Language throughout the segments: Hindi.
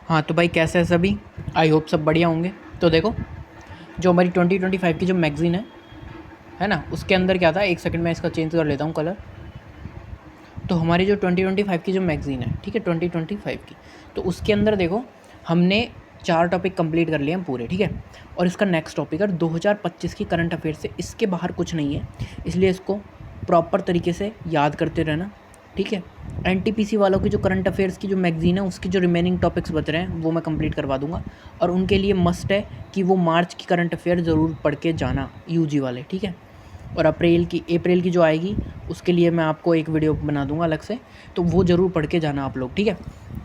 हाँ तो भाई कैसे है सभी। आई होप सब बढ़िया होंगे। तो देखो, जो हमारी 2025 की जो मैगज़ीन है ना, उसके अंदर क्या था, एक सेकंड में इसका चेंज कर लेता हूँ कलर। तो हमारी जो 2025 की जो मैगज़ीन है, ठीक है, 2025 की, तो उसके अंदर देखो हमने 4 टॉपिक कंप्लीट कर लिए हैं पूरे, ठीक है। और इसका नेक्स्ट टॉपिक है 2025 की करंट अफेयर से, इसके बाहर कुछ नहीं है, इसलिए इसको प्रॉपर तरीके से याद करते रहना, ठीक है। एनटीपीसी वालों की जो करंट अफेयर्स की जो मैगज़ीन है, उसकी जो रिमेनिंग टॉपिक्स बच रहे हैं वो मैं कंप्लीट करवा दूंगा। और उनके लिए मस्ट है कि वो मार्च की करंट अफेयर ज़रूर पढ़ के जाना, यूजी वाले, ठीक है। और अप्रैल की जो आएगी उसके लिए मैं आपको एक वीडियो बना दूंगा अलग से, तो वो ज़रूर पढ़ के जाना आप लोग, ठीक है।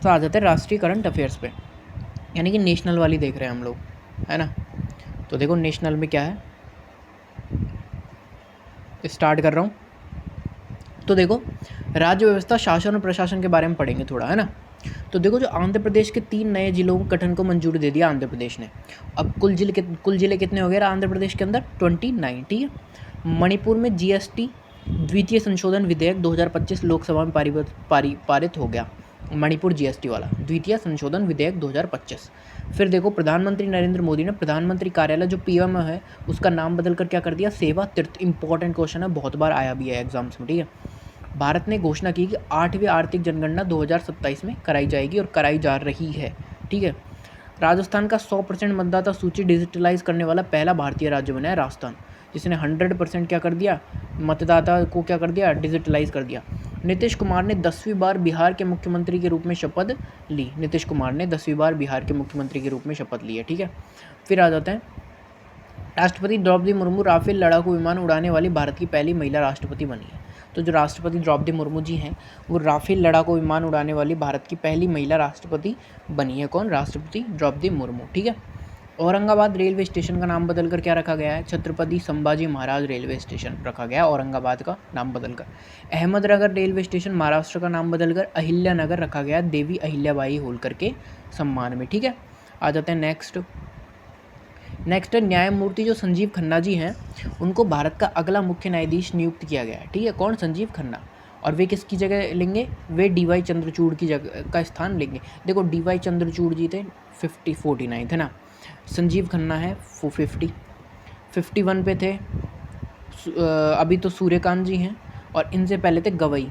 तो आ जाते हैं राष्ट्रीय करंट अफेयर्स पे, यानी कि नेशनल वाली देख रहे हैं हम लोग, है ना। तो देखो नेशनल में क्या है, स्टार्ट कर रहा हूँ। तो देखो, राज्य व्यवस्था, शासन और प्रशासन के बारे में पढ़ेंगे थोड़ा, है ना। तो देखो, जो आंध्र प्रदेश के 3 नए जिलों के गठन को मंजूरी दे दिया आंध्र प्रदेश ने। अब कुल जिले कितने हो गए आंध्र प्रदेश के अंदर? 29, ठीक है। मणिपुर में जीएसटी द्वितीय संशोधन विधेयक 2025 लोकसभा में पारित हो गया। मणिपुर जीएसटी वाला द्वितीय संशोधन विधेयक 2025। फिर देखो, प्रधानमंत्री नरेंद्र मोदी ने प्रधानमंत्री कार्यालय जो पीएम है उसका नाम बदल कर क्या कर दिया? सेवा तीर्थ। इंपॉर्टेंट क्वेश्चन है, बहुत बार आया भी है एग्जाम्स में, ठीक है। भारत ने घोषणा की कि 8वीं आर्थिक जनगणना 2027 में कराई जाएगी और कराई जा रही है, ठीक है। राजस्थान का 100% मतदाता सूची डिजिटलाइज करने वाला पहला भारतीय राज्य बना है राजस्थान, जिसने 100% क्या कर दिया, मतदाता को क्या कर दिया, डिजिटलाइज कर दिया। नीतीश कुमार ने 10वीं बार बिहार के मुख्यमंत्री के रूप में शपथ ली। नीतीश कुमार ने 10वीं बार बिहार के मुख्यमंत्री के रूप में शपथ ली है, ठीक है। फिर आ जाते हैं, राष्ट्रपति द्रौपदी मुर्मू राफेल लड़ाकू विमान उड़ाने वाली भारत की पहली महिला राष्ट्रपति बनी है। तो जो राष्ट्रपति द्रौपदी मुर्मू जी हैं, वो राफेल लड़ाकू विमान उड़ाने वाली भारत की पहली महिला राष्ट्रपति बनी है। कौन? राष्ट्रपति द्रौपदी मुर्मू, ठीक है। औरंगाबाद रेलवे स्टेशन का नाम बदलकर क्या रखा गया है? छत्रपति संभाजी महाराज रेलवे स्टेशन रखा गया है, औरंगाबाद का नाम बदलकर। अहमदनगर रेलवे स्टेशन महाराष्ट्र का नाम बदलकर अहिल्यानगर रखा गया है, देवी अहिल्याबाई होलकर के सम्मान में, ठीक है। आ जाते हैं नेक्स्ट है न्यायमूर्ति जो संजीव खन्ना जी हैं, उनको भारत का अगला मुख्य न्यायाधीश नियुक्त किया गया है, ठीक है। कौन? संजीव खन्ना। और वे किसकी जगह लेंगे? वे डीवाई चंद्रचूड़ की जगह का स्थान लेंगे। देखो, डीवाई चंद्रचूड़ जी थे 49 है ना, संजीव खन्ना है 51 पे थे। अभी तो सूर्यकांत जी हैं, और इनसे पहले थे गवई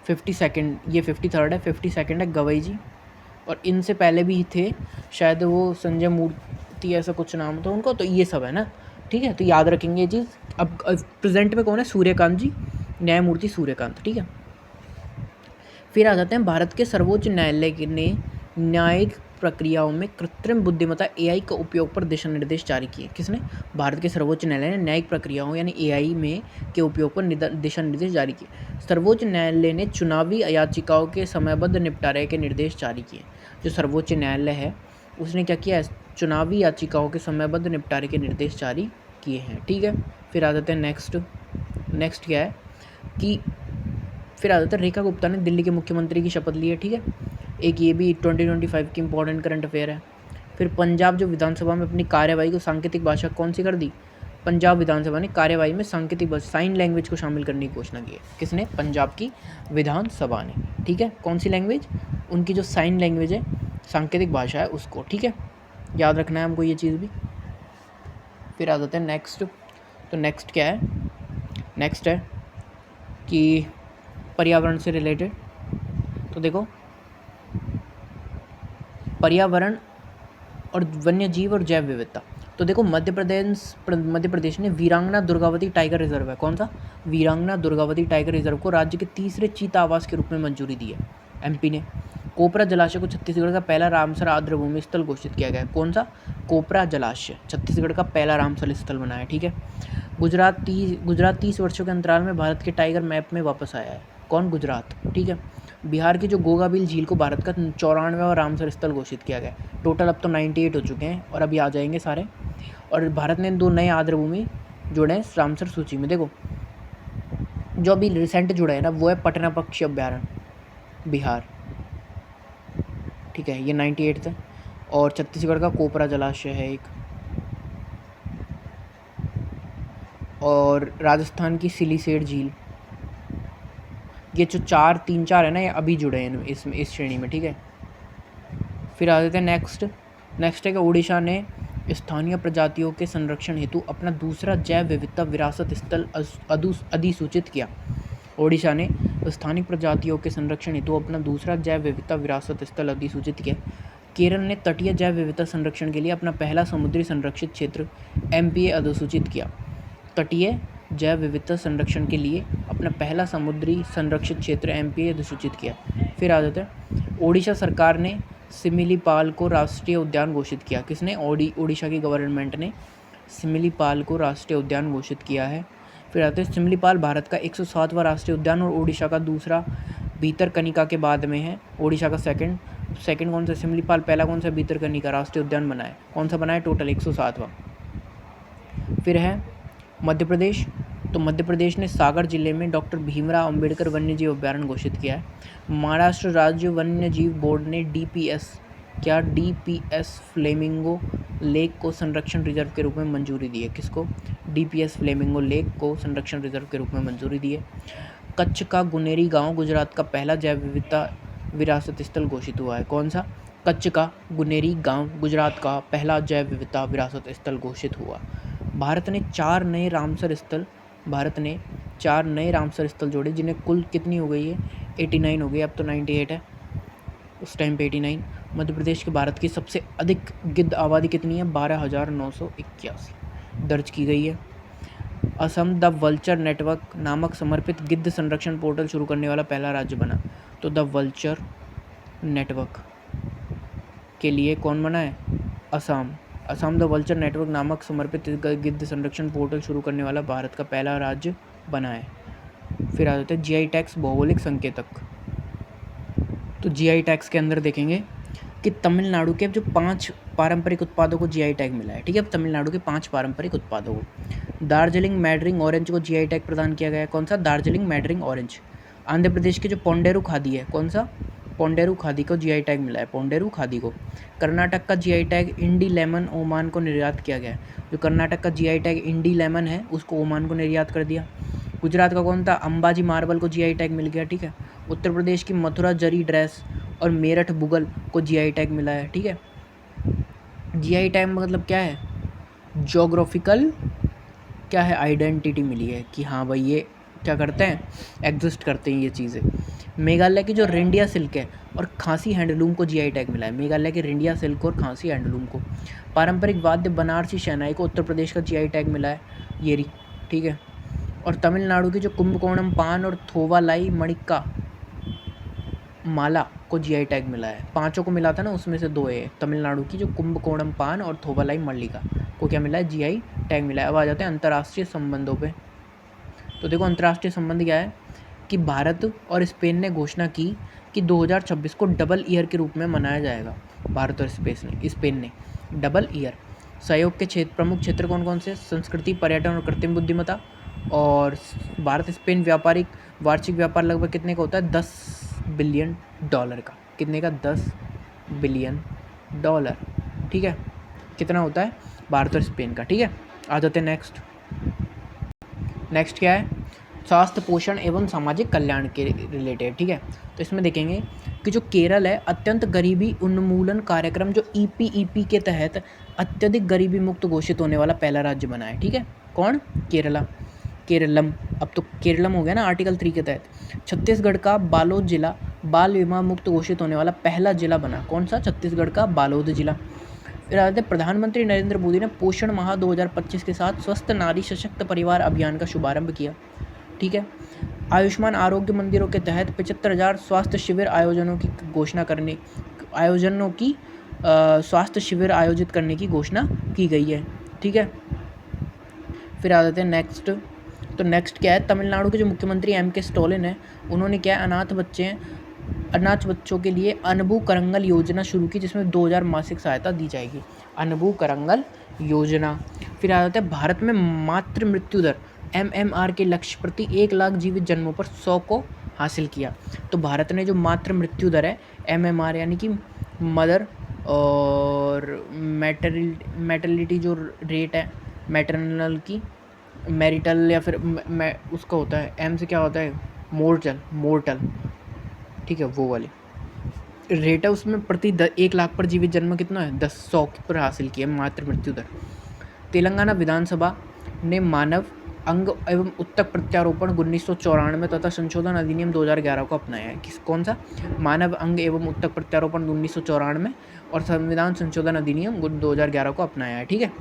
52, ये 53 है, 52 है गवई जी। और इनसे पहले भी थे शायद वो संजय मूर्ति, ऐसा कुछ नाम था उनको। तो ये सब है ना, ठीक है, तो याद रखेंगे ये चीज़। अब प्रेजेंट में कौन है? सूर्यकांत जी, न्यायमूर्ति सूर्यकांत, ठीक है। फिर आ जाते हैं, भारत के सर्वोच्च न्यायालय ने न्यायिक प्रक्रियाओं में कृत्रिम बुद्धिमत्ता एआई का उपयोग पर दिशा निर्देश जारी किए। किसने? भारत के सर्वोच्च न्यायालय ने न्यायिक प्रक्रियाओं यानी एआई में के उपयोग पर दिशा निर्देश जारी किए। सर्वोच्च न्यायालय ने चुनावी याचिकाओं के समयबद्ध निपटारे के निर्देश जारी किए। जो सर्वोच्च न्यायालय है उसने क्या किया है? चुनावी याचिकाओं के समयबद्ध निपटारे के निर्देश जारी किए हैं, ठीक है। फिर आ जाते हैं नेक्स्ट क्या है कि फिर आ जाता है, रेखा गुप्ता ने दिल्ली के मुख्यमंत्री की शपथ ली है, ठीक है। एक ये भी 2025 की इंपॉर्टेंट करंट अफेयर है। फिर पंजाब जो विधानसभा में अपनी कार्यवाही को सांकेतिक भाषा कौन सी कर दी? पंजाब विधानसभा ने कार्यवाही में सांकेतिक भाषा, साइन लैंग्वेज को शामिल करने की घोषणा की है। किसने? पंजाब की विधानसभा ने, ठीक है। कौन सी लैंग्वेज? उनकी जो साइन लैंग्वेज है, सांकेतिक भाषा है, उसको, ठीक है। याद रखना है हमको ये चीज़ भी। फिर आ जाते हैं नेक्स्ट। तो नेक्स्ट क्या है? नेक्स्ट है कि पर्यावरण से रिलेटेड। तो देखो, पर्यावरण और वन्य जीव और जैव विविधता। तो देखो, मध्य प्रदेश ने वीरांगना दुर्गावती टाइगर रिजर्व है, कौन सा? वीरांगना दुर्गावती टाइगर रिजर्व को राज्य के तीसरे चीता आवास के रूप में मंजूरी दी है एमपी ने। कोपरा जलाशय को छत्तीसगढ़ का पहला रामसर आर्द्रभूमि स्थल घोषित किया गया है। कौन सा? कोपरा जलाशय छत्तीसगढ़ का पहला रामसर स्थल बना है, ठीक है। गुजरात 30 वर्षों के अंतराल में भारत के टाइगर मैप में वापस आया है। कौन? गुजरात, ठीक है। बिहार की जो गोगाबिल झील को भारत का 94वां रामसर स्थल घोषित किया गया। टोटल अब तो 98 हो चुके हैं और अभी आ जाएंगे सारे। और भारत ने 2 नए आर्द्रभूमि जोड़े हैं रामसर सूची में। देखो, जो अभी रिसेंट जुड़ा है ना, वो है पटना पक्षी अभ्यारण्य बिहार, ठीक है, ये 98 है। और छत्तीसगढ़ का कोपरा जलाशय है एक, और राजस्थान की सिलीसेड झील। ये जो 3-4 है ना, ये अभी जुड़े हैं इस श्रेणी में, ठीक है। फिर आ जाते हैं नेक्स्ट है कि ओडिशा ने स्थानीय प्रजातियों के संरक्षण हेतु अपना दूसरा जैव विविधता विरासत स्थल अधिसूचित किया। ओडिशा ने स्थानीय प्रजातियों के संरक्षण हेतु अपना दूसरा जैव विविधता विरासत स्थल अधिसूचित किया। केरल ने तटीय जैव विविधता संरक्षण के लिए अपना पहला समुद्री संरक्षित क्षेत्र MPA अधिसूचित किया। तटीय जैव विविधता संरक्षण के लिए अपना पहला समुद्री संरक्षित क्षेत्र MPA अधिसूचित किया। फिर आ जाता है ओडिशा सरकार ने सिमिलीपाल को राष्ट्रीय उद्यान घोषित किया। किसने? ओडिशा की गवर्नमेंट ने सिमिलीपाल को राष्ट्रीय उद्यान घोषित किया है। फिर आते हैं सिमिलीपाल भारत का 107वां राष्ट्रीय उद्यान और ओडिशा का दूसरा भीतरकनिका के बाद में है। ओडिशा का सेकंड कौन सा? सिमिलीपाल। पहला कौन सा? भीतरकनिका राष्ट्रीय उद्यान बना है। कौन सा बना है? टोटल 107वां। फिर है मध्य प्रदेश। तो मध्य प्रदेश ने सागर जिले में डॉक्टर भीमराव अंबेडकर वन्यजीव अभयारण्य घोषित किया है। महाराष्ट्र राज्य वन्यजीव बोर्ड ने DPS फ्लेमिंगो लेक को संरक्षण रिजर्व के रूप में मंजूरी दी है। किसको? DPS फ्लेमिंगो लेक को संरक्षण रिजर्व के रूप में मंजूरी दी है। कच्छ का गुनेरी गांव गुजरात का पहला जैव विविधता विरासत स्थल घोषित हुआ है। कौन सा? कच्छ का गुनेरी गांव गुजरात का पहला जैव विविधता विरासत स्थल घोषित हुआ। भारत ने 4 नए रामसर स्थल जोड़े, जिन्हें कुल कितनी हो गई है? 89 हो गई, अब तो 98 है, उस टाइम पे 89। मध्य प्रदेश के भारत की सबसे अधिक गिद्ध आबादी कितनी है? 12,981 दर्ज की गई है। असम द वल्चर नेटवर्क नामक समर्पित गिद्ध संरक्षण पोर्टल शुरू करने वाला पहला राज्य बना। तो द वल्चर नेटवर्क के लिए कौन बना है? असम द वल्चर नेटवर्क नामक समर्पित गिद्ध संरक्षण पोर्टल शुरू करने वाला भारत का पहला राज्य बना है। फिर आ जाते हैं GI टैग्स भौगोलिक संकेतक। तो GI टैग्स के अंदर देखेंगे कि तमिलनाडु के जो 5 पारंपरिक उत्पादों को GI टैग मिला है। ठीक है, तमिलनाडु के 5 पारंपरिक उत्पादों को। दार्जिलिंग मैडरिंग ऑरेंज को GI टैग प्रदान किया गया है। कौन सा? दार्जिलिंग मैडरिंग ऑरेंज। आंध्र प्रदेश के जो पोंडेरू खादी है, कौन सा? पोंडेरू खादी को GI टैग मिला है, पोंडेरू खादी को। कर्नाटक का GI टैग इंडी लेमन ओमान को निर्यात किया गया है। जो कर्नाटक का GI टैग इंडी लेमन है उसको ओमान को निर्यात कर दिया। गुजरात का कौन था? अंबाजी मार्बल को GI टैग मिल गया। ठीक है। उत्तर प्रदेश की मथुरा जरी ड्रेस और मेरठ बुगल को GI टैग मिला है। ठीक है। GI टैग मतलब क्या है? जोग्राफिकल क्या है? आइडेंटिटी मिली है कि हाँ भाई ये क्या करते हैं? एग्जिस्ट करते हैं ये चीज़ें। मेघालय की जो रेंडिया सिल्क है और खांसी हैंडलूम को GI टैग मिला है। मेघालय की रेंडिया सिल्क और खांसी हैंडलूम को। पारंपरिक वाद्य बनारसी शहनाई को उत्तर प्रदेश का GI टैग मिला है, येरी। ठीक है। और तमिलनाडु की जो कुंभकोणम पान और थोवालाई मणिक्का माला को GI टैग मिला है। 5 को मिला था ना, उसमें से 2 है। तमिलनाडु की जो कुंभकोणम पान और थोवालाई मल्लिका को क्या मिला है? GI टैग मिला है। अब आ जाते हैं अंतर्राष्ट्रीय संबंधों पे। तो देखो अंतर्राष्ट्रीय संबंध क्या है कि भारत और स्पेन ने घोषणा की कि 2026 को डबल ईयर के रूप में मनाया जाएगा। भारत और स्पेन ने डबल ईयर। सहयोग के प्रमुख क्षेत्र कौन कौन से? संस्कृति, पर्यटन और कृत्रिम बुद्धिमत्ता। और भारत स्पेन वार्षिक व्यापार लगभग कितने का होता है? $10 बिलियन का। कितने का? $10 बिलियन। ठीक है। कितना होता है भारत और स्पेन का? ठीक है। आ जाते हैं नेक्स्ट क्या है? स्वास्थ्य, पोषण एवं सामाजिक कल्याण के रिलेटेड। ठीक है। तो इसमें देखेंगे कि जो केरल है अत्यंत गरीबी उन्मूलन कार्यक्रम जो EPEP के तहत अत्यधिक गरीबी मुक्त घोषित होने वाला पहला राज्य बना है। ठीक है। कौन? केरलम। अब तो केरलम हो गया ना आर्टिकल 3 के तहत। छत्तीसगढ़ का बालोद जिला बाल विवाह मुक्त घोषित होने वाला पहला जिला बना। कौन सा? छत्तीसगढ़ का बालोद जिला। फिर आते हैं प्रधानमंत्री नरेंद्र मोदी ने पोषण माह 2025 के साथ स्वस्थ नारी सशक्त परिवार अभियान का शुभारंभ किया। ठीक है। आयुष्मान आरोग्य मंदिरों के तहत 75,000 स्वास्थ्य शिविर स्वास्थ्य शिविर आयोजित करने की घोषणा की गई है। ठीक है। फिर आ जाते हैं नेक्स्ट क्या है? तमिलनाडु के जो मुख्यमंत्री MK स्टालिन है उन्होंने क्या है अनाथ बच्चों के लिए अनबू करंगल योजना शुरू की, जिसमें 2,000 मासिक सहायता दी जाएगी। अनबू करंगल योजना। फिर आ जाता है भारत में मातृ मृत्यु दर MMR के लक्ष्य प्रति 1 लाख जीवित जन्मों पर 100 को हासिल किया। तो भारत ने जो मातृ मृत्यु दर है MMR यानी कि मदर और मैटरलिटी जो रेट है मैटरनल की मैरिटल या फिर उसका होता है M से क्या होता है? मोर्टल। ठीक है, वो वाली रेट है उसमें प्रति 1 लाख पर जीवित जन्म कितना है 100 पर हासिल किया मातृ मृत्यु दर। तेलंगाना विधानसभा ने मानव अंग एवं उत्तक प्रत्यारोपण 1994 तथा संशोधन अधिनियम 2011 को अपनाया है। कौन सा? मानव अंग एवं उत्तक प्रत्यारोपण 1994 और संविधान संशोधन अधिनियम 2011 को अपनाया है। ठीक है,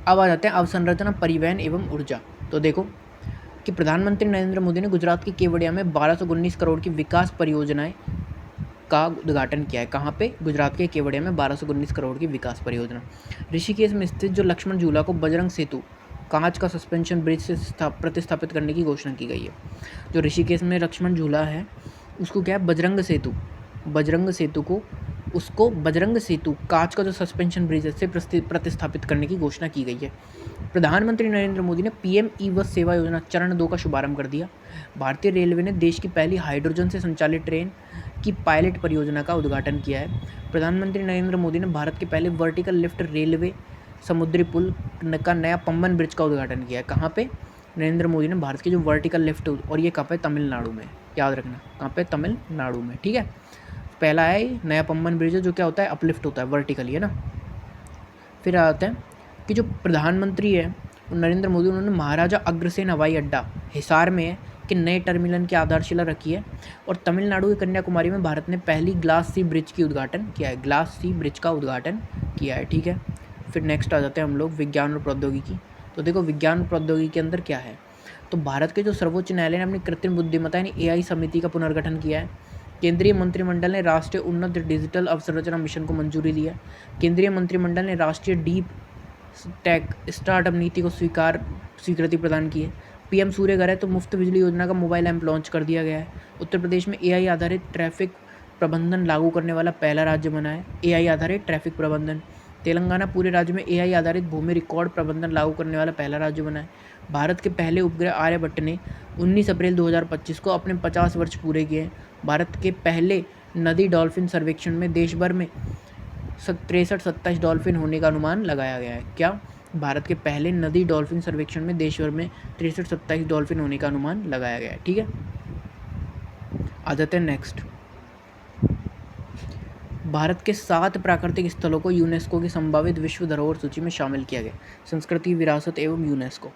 अब आ जाते हैं अवसंरचना, परिवहन एवं ऊर्जा। तो देखो कि प्रधानमंत्री नरेंद्र मोदी ने गुजरात के केवड़िया में 1219 करोड़ की विकास परियोजनाएं का उद्घाटन किया है। कहाँ पे? गुजरात के केवड़िया में 1219 करोड़ की विकास परियोजना। ऋषिकेश में स्थित जो लक्ष्मण झूला को बजरंग सेतु कांच का सस्पेंशन ब्रिज से प्रतिस्थापित करने की घोषणा की गई है। जो ऋषिकेश में लक्ष्मण झूला है उसको क्या है, बजरंग सेतु को उसको बजरंग सेतु कांच का जो सस्पेंशन ब्रिज है से प्रतिस्थापित करने की घोषणा की गई है। प्रधानमंत्री नरेंद्र मोदी ने पीएम ई बस सेवा योजना चरण 2 का शुभारंभ कर दिया। भारतीय रेलवे ने देश की पहली हाइड्रोजन से संचालित ट्रेन की पायलट परियोजना का उद्घाटन किया है। प्रधानमंत्री नरेंद्र मोदी ने भारत के पहले वर्टिकल लिफ्ट रेलवे समुद्री पुल का नया पंबन ब्रिज का उद्घाटन किया है। कहाँ पे? नरेंद्र मोदी ने भारत की जो वर्टिकल लिफ्ट, और ये कहाँ पे? तमिलनाडु में, याद रखना कहाँ पे? तमिलनाडु में। ठीक है, पहला है नया पंबन ब्रिज है जो क्या होता है, अपलिफ्ट होता है वर्टिकली, है ना। फिर आते हैं कि जो प्रधानमंत्री है नरेंद्र मोदी, उन्होंने महाराजा अग्रसेन हवाई अड्डा हिसार में है कि नए टर्मिनल की आधारशिला रखी है। और तमिलनाडु के कन्याकुमारी में भारत ने पहली ग्लास सी ब्रिज का उद्घाटन किया है। ठीक है, फिर नेक्स्ट आ जाते हैं हम लोग विज्ञान और प्रौद्योगिकी। तो देखो विज्ञान और प्रौद्योगिकी के अंदर क्या है, तो भारत के जो सर्वोच्च न्यायालय ने अपनी कृत्रिम बुद्धिमत्ता यानी AI समिति का पुनर्गठन किया है। केंद्रीय मंत्रिमंडल ने राष्ट्रीय उन्नत डिजिटल अवसंरचना मिशन को मंजूरी दी है। केंद्रीय मंत्रिमंडल ने राष्ट्रीय डीप टेक स्टार्टअप नीति को स्वीकृति प्रदान की है। PM सूर्य घर है तो मुफ्त बिजली योजना का मोबाइल ऐप लॉन्च कर दिया गया है। उत्तर प्रदेश में AI आधारित ट्रैफिक प्रबंधन लागू करने वाला पहला राज्य बना है। AI आधारित ट्रैफिक प्रबंधन। तेलंगाना पूरे राज्य में AI आधारित भूमि रिकॉर्ड प्रबंधन लागू करने वाला पहला राज्य बना है। भारत के पहले उपग्रह आर्यभट्ट ने 19 अप्रैल 2025 को अपने 50 वर्ष पूरे किए हैं। भारत के पहले नदी डॉल्फिन सर्वेक्षण में देश भर में 63-27 डॉल्फिन होने का अनुमान लगाया गया है। क्या? भारत के पहले नदी डॉल्फिन सर्वेक्षण में देश भर में 63-27 डॉल्फिन होने का अनुमान लगाया गया है। ठीक है, आ जाते हैं नेक्स्ट। भारत के 7 प्राकृतिक स्थलों को यूनेस्को की संभावित विश्व धरोहर सूची में शामिल किया गया। संस्कृति, विरासत एवं यूनेस्को।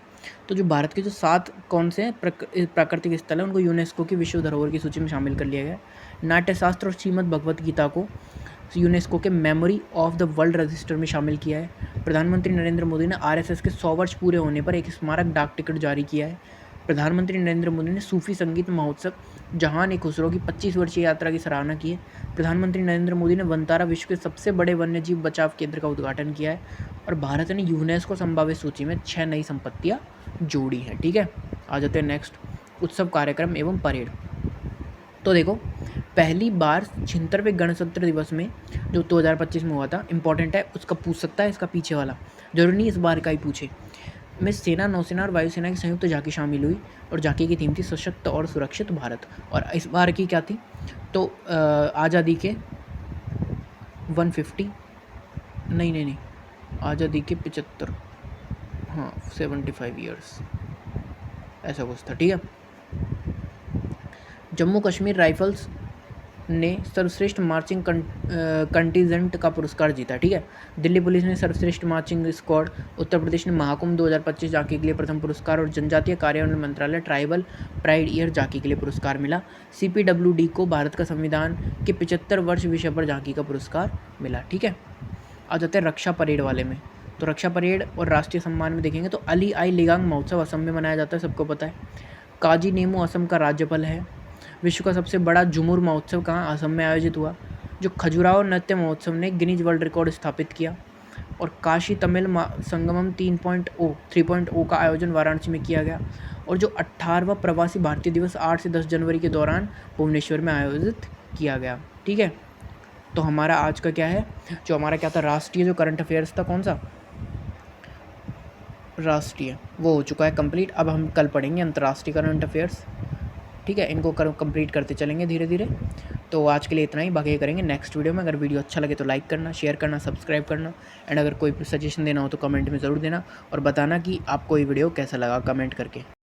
तो जो भारत के जो 7 कौन से हैं प्राकृतिक स्थल हैं उनको यूनेस्को की विश्व धरोहर की सूची में शामिल कर लिया गया। नाट्यशास्त्र और श्रीमद् भगवत गीता को यूनेस्को के memory of the world register में शामिल किया है। प्रधानमंत्री नरेंद्र मोदी ने RSS के 100 वर्ष पूरे होने पर एक स्मारक डाक टिकट जारी किया है। प्रधानमंत्री नरेंद्र मोदी ने सूफी संगीत महोत्सव जहान-ए-खुसरो की 25 वर्षीय यात्रा की सराहना की है। प्रधानमंत्री नरेंद्र मोदी ने वनतारा विश्व के सबसे बड़े वन्यजीव बचाव केंद्र का उद्घाटन किया है। और भारत ने यूनेस्को संभावित सूची में 6 नई संपत्तियाँ जोड़ी हैं। ठीक है, आ जाते हैं नेक्स्ट, उत्सव, कार्यक्रम एवं परेड। तो देखो पहली बार 76वें गणतंत्र दिवस में जो 2025 में हुआ था, इंपॉर्टेंट है, उसका पूछ सकता है, इसका पीछे वाला जरूरी नहीं इस बार का ही पूछे, में सेना, नौसेना और वायुसेना की संयुक्त झांकी शामिल हुई। और झांकी की थीम थी सशक्त और सुरक्षित भारत। और इस बार की क्या थी, तो आज़ादी के 150 नहीं आज़ादी के 75, हाँ 75 ईयर्स ऐसा कुछ था। ठीक है, जम्मू कश्मीर राइफल्स ने सर्वश्रेष्ठ मार्चिंग कंटीजेंट का पुरस्कार जीता। ठीक है, दिल्ली पुलिस ने सर्वश्रेष्ठ मार्चिंग स्क्वाड, उत्तर प्रदेश ने महाकुंभ 2025 झांकी के लिए प्रथम पुरस्कार और जनजातीय कार्य मंत्रालय ट्राइबल प्राइड ईयर झांकी के लिए पुरस्कार मिला। CPWD को भारत का संविधान के 75 वर्ष विषय पर झांकी का पुरस्कार मिला। ठीक है, आ जाते हैं रक्षा परेड वाले में। तो रक्षा परेड और राष्ट्रीय सम्मान में देखेंगे तो अली आई लिगांग महोत्सव असम में मनाया जाता है, सबको पता है। काजी नेमो असम का राज्यपाल है। विश्व का सबसे बड़ा झुमुर महोत्सव कहाँ, असम में आयोजित हुआ। जो खजुराहो नृत्य महोत्सव ने गिनीज वर्ल्ड रिकॉर्ड स्थापित किया। और काशी तमिल संगमम 3.0 का आयोजन वाराणसी में किया गया। और जो 18वां प्रवासी भारतीय दिवस 8 से 10 जनवरी के दौरान भुवनेश्वर में आयोजित किया गया। ठीक है, तो हमारा आज का क्या है, जो हमारा क्या था, राष्ट्रीय जो करंट अफेयर्स था, कौन सा राष्ट्रीय, वो हो चुका है कंप्लीट। अब हम कल पढ़ेंगे अंतर्राष्ट्रीय करंट अफेयर्स। ठीक है, इनको कंप्लीट करते चलेंगे धीरे धीरे। तो आज के लिए इतना ही, बाकी करेंगे नेक्स्ट वीडियो में। अगर वीडियो अच्छा लगे तो लाइक करना, शेयर करना, सब्सक्राइब करना, एंड अगर कोई सजेशन देना हो तो कमेंट में ज़रूर देना और बताना कि आपको ये वीडियो कैसा लगा कमेंट करके।